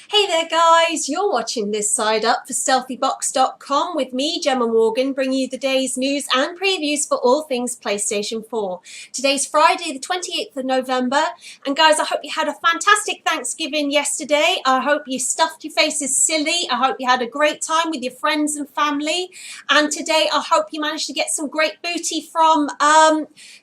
Hey there guys, you're watching This Side Up for StealthyBox.com with me, Jemma Morgan, bringing you the day's news and previews for all things PlayStation 4. Today's Friday the 28th of November, and guys, I hope you had a fantastic Thanksgiving yesterday. I hope you stuffed your faces silly. I hope you had a great time with your friends and family, and today I hope you managed to get some great booty from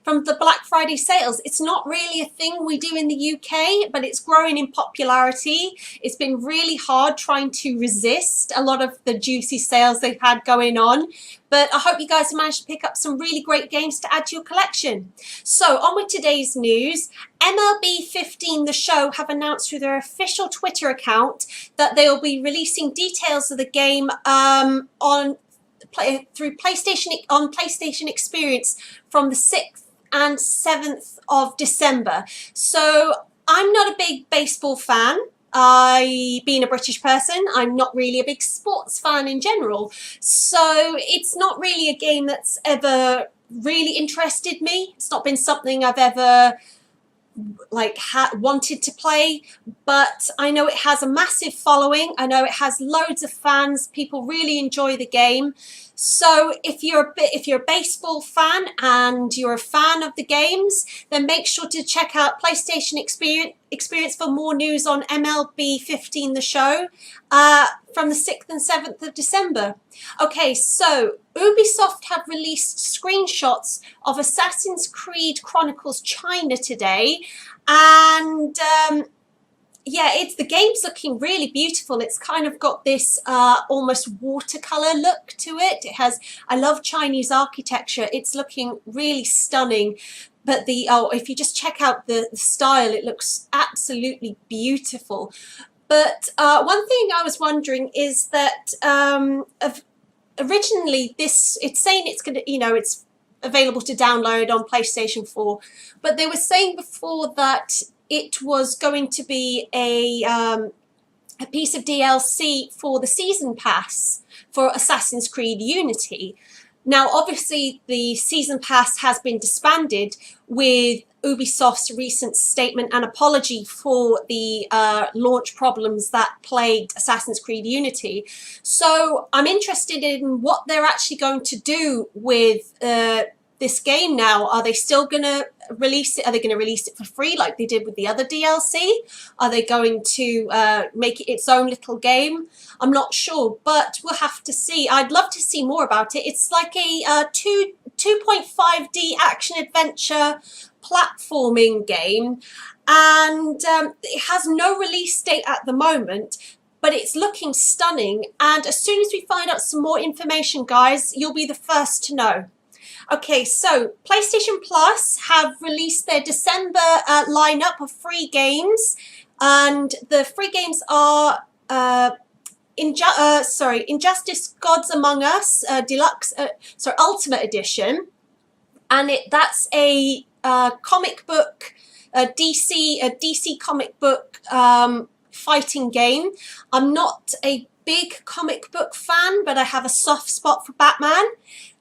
the Black Friday sales. It's not really a thing we do in the UK, but it's growing in popularity. It's been really hard trying to resist a lot of the juicy sales they've had going on, but I hope you guys managed to pick up some really great games to add to your collection. So on with today's news. MLB 15 The Show have announced through their official Twitter account that they will be releasing details of the game through PlayStation Experience from the 6th and 7th of December. So I'm not a big baseball fan. Being a British person, I'm not really a big sports fan in general. So it's not really a game that's ever really interested me. It's not been something I've ever wanted to play, but I know it has a massive following. I know it has loads of fans. People really enjoy the game. So if you're a baseball fan and you're a fan of the games, then make sure to check out PlayStation Experience for more news on MLB 15 The Show from the 6th and 7th of December. Okay, so Ubisoft have released screenshots of Assassin's Creed Chronicles China today, and yeah, the game's looking really beautiful. It's kind of got this almost watercolor look to it. I love Chinese architecture. It's looking really stunning. But if you just check out the style, it looks absolutely beautiful. But one thing I was wondering is that originally it's saying it's gonna, it's available to download on PlayStation 4, but they were saying before that it was going to be a piece of DLC for the Season Pass for Assassin's Creed Unity. Now, obviously, the Season Pass has been disbanded with Ubisoft's recent statement and apology for the launch problems that plagued Assassin's Creed Unity. So I'm interested in what they're actually going to do with this game now. Are they still going to release it? Are they going to release it for free like they did with the other DLC? Are they going to make it its own little game? I'm not sure, but we'll have to see. I'd love to see more about it. It's like a 2.5D action-adventure platforming game, and it has no release date at the moment, but it's looking stunning, and as soon as we find out some more information, guys, you'll be the first to know. Okay, so PlayStation Plus have released their December lineup of free games, and the free games are Injustice: Gods Among Us Ultimate Edition, and that's a comic book, a DC comic book fighting game. I'm not a big comic book fan, but I have a soft spot for Batman,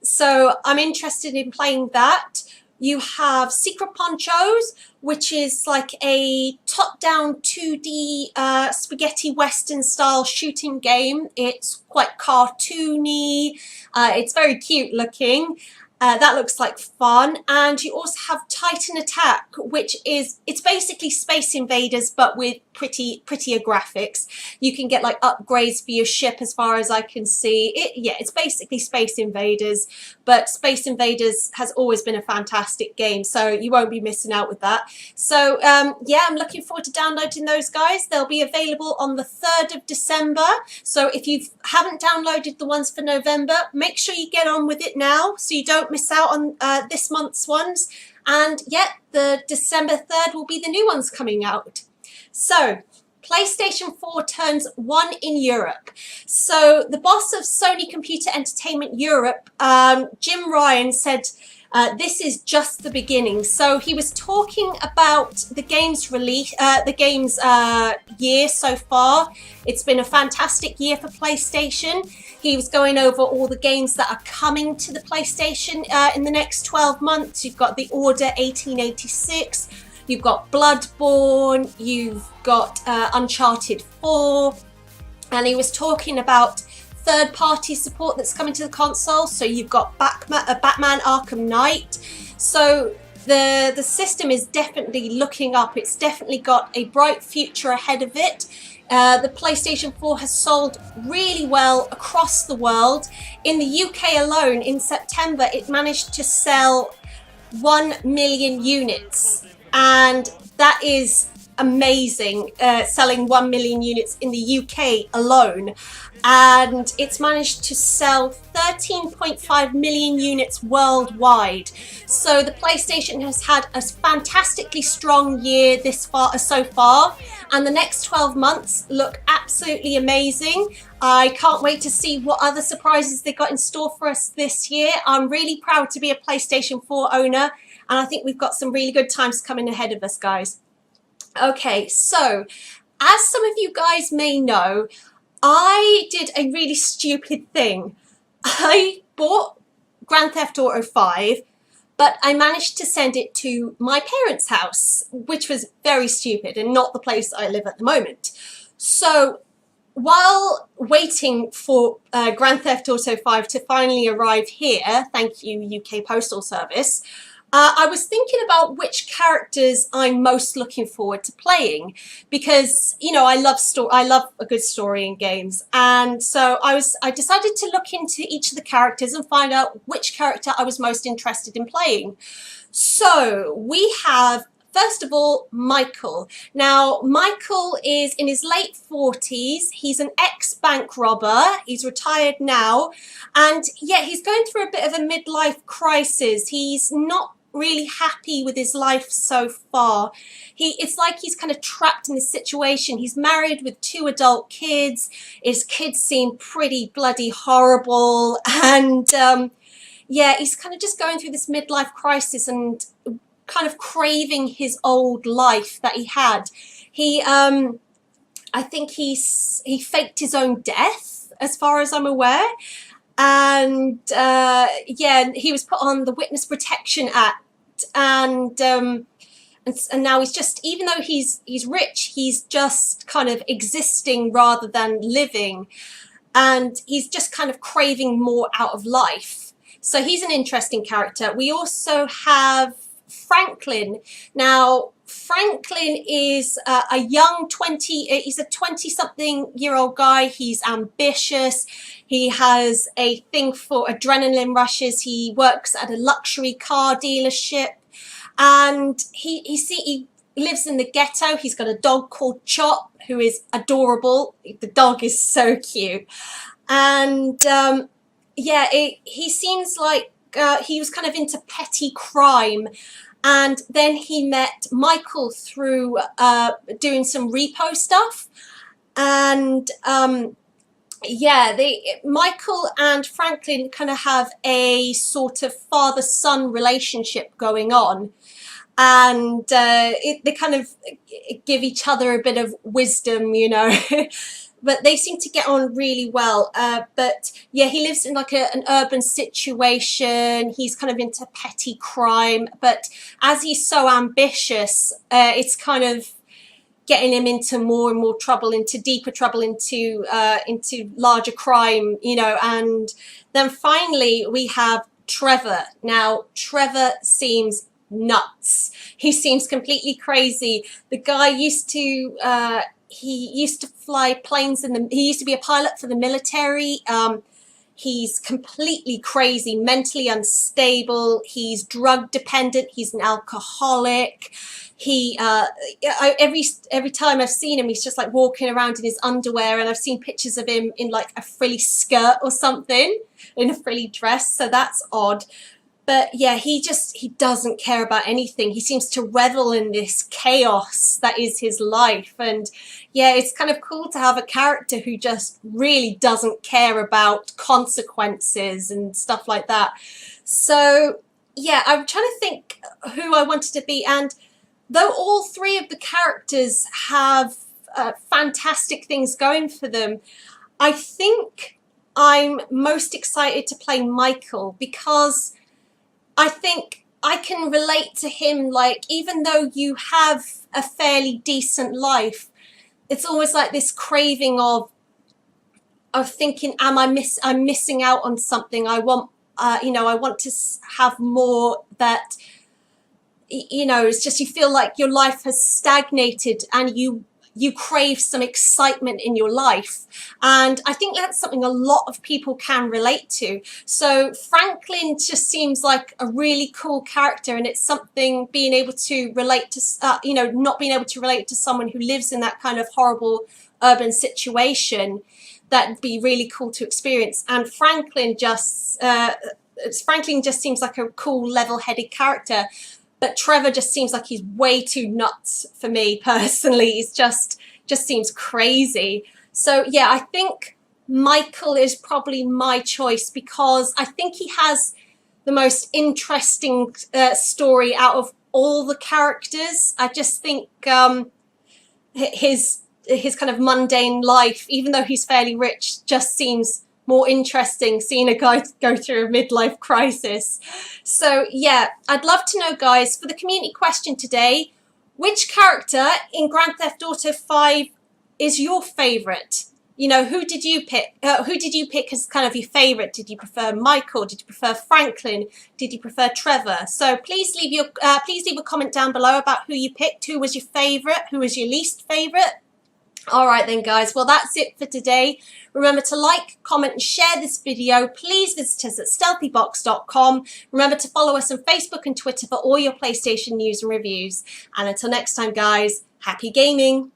so I'm interested in playing that. You have Secret Ponchos, which is like a top-down 2D spaghetti western style shooting game. It's quite cartoony. It's very cute looking. That looks like fun. And you also have Titan Attack, which it's basically Space Invaders, but with prettier graphics. You can get like upgrades for your ship, as far as I can see. It's basically Space Invaders, but Space Invaders has always been a fantastic game, so you won't be missing out with that. So yeah, I'm looking forward to downloading those, guys. They'll be available on the 3rd of December. So if you haven't downloaded the ones for November, make sure you get on with it now so you don't miss out on this month's ones. And yet the December 3rd will be the new ones coming out. So PlayStation 4 turns 1 in Europe. So the boss of Sony Computer Entertainment Europe, Jim Ryan, said this is just the beginning. So he was talking about the game's release, year so far. It's been a fantastic year for PlayStation. He was going over all the games that are coming to the PlayStation in the next 12 months. You've got The Order 1886. You've got Bloodborne, you've got Uncharted 4, and he was talking about third-party support that's coming to the console. So you've got Batman Arkham Knight. So the system is definitely looking up. It's definitely got a bright future ahead of it. The PlayStation 4 has sold really well across the world. In the UK alone, in September, it managed to sell 1 million units, and that is amazing, selling 1 million units in the UK alone. And it's managed to sell 13.5 million units worldwide. So the PlayStation has had a fantastically strong year so far, and the next 12 months look absolutely amazing. I can't wait to see what other surprises they got in store for us this year. I'm really proud to be a PlayStation 4 owner, and I think we've got some really good times coming ahead of us, guys. Okay, so as some of you guys may know, I did a really stupid thing. I bought Grand Theft Auto 5, but I managed to send it to my parents' house, which was very stupid and not the place I live at the moment. So while waiting for Grand Theft Auto 5 to finally arrive here, thank you UK Postal Service, I was thinking about which characters I'm most looking forward to playing, because, you know, I love a good story in games, and so I decided to look into each of the characters and find out which character I was most interested in playing. So we have, first of all, Michael. Now, Michael is in his late 40s. He's an ex-bank robber. He's retired now. And yeah, he's going through a bit of a midlife crisis. He's not really happy with his life so far. It's like he's kind of trapped in this situation. He's married with 2 adult kids. His kids seem pretty bloody horrible. And yeah, he's kind of just going through this midlife crisis and kind of craving his old life that he had. I think he faked his own death, as far as I'm aware. And yeah, he was put on the Witness Protection Act, and now he's just, even though he's rich, he's just kind of existing rather than living, and he's just kind of craving more out of life. So he's an interesting character. We also have Franklin. Now, Franklin is a young he's a 20-something-year-old guy. He's ambitious. He has a thing for adrenaline rushes. He works at a luxury car dealership, and he lives in the ghetto. He's got a dog called Chop, who is adorable. The dog is so cute. And yeah, he seems like he was kind of into petty crime. And then he met Michael through doing some repo stuff. And yeah, Michael and Franklin kind of have a sort of father-son relationship going on. And they kind of give each other a bit of wisdom, you know. But they seem to get on really well. But yeah, he lives in like an urban situation. He's kind of into petty crime. But as he's so ambitious, it's kind of getting him into more and more trouble, into deeper trouble, into larger crime, you know. And then finally we have Trevor. Now, Trevor seems nuts. He seems completely crazy. The guy used to... he used to fly planes he used to be a pilot for the military. He's completely crazy, mentally unstable. He's drug dependent. He's an alcoholic. Every time I've seen him, he's just like walking around in his underwear, and I've seen pictures of him in like a frilly skirt or something, in a frilly dress. So that's odd. But yeah, he doesn't care about anything. He seems to revel in this chaos that is his life. And yeah, it's kind of cool to have a character who just really doesn't care about consequences and stuff like that. So yeah, I'm trying to think who I wanted to be. And though all 3 of the characters have fantastic things going for them, I think I'm most excited to play Michael, because I think I can relate to him, like, even though you have a fairly decent life, it's always like this craving of thinking, I'm missing out on something. I want, I want to have more. That, it's just, you feel like your life has stagnated and you crave some excitement in your life. And I think that's something a lot of people can relate to. So Franklin just seems like a really cool character, and it's something being able to relate to, not being able to relate to someone who lives in that kind of horrible urban situation. That'd be really cool to experience. And Franklin just seems like a cool, level-headed character. But Trevor just seems like he's way too nuts for me personally. He's just seems crazy. So yeah, I think Michael is probably my choice, because I think he has the most interesting story out of all the characters. I just think his kind of mundane life, even though he's fairly rich, just seems more interesting, seeing a guy go through a midlife crisis. So yeah, I'd love to know, guys, for the community question today, which character in Grand Theft Auto 5 is your favorite? Who did you pick? Who did you pick as kind of your favorite? Did you prefer Michael? Did you prefer Franklin? Did you prefer Trevor? So please leave a comment down below about who you picked. Who was your favorite? Who was your least favorite? All right then, guys, well, that's it for today. Remember to like, comment and share this video. Please visit us at stealthybox.com. Remember to follow us on Facebook and Twitter for all your PlayStation news and reviews. And until next time, guys, happy gaming.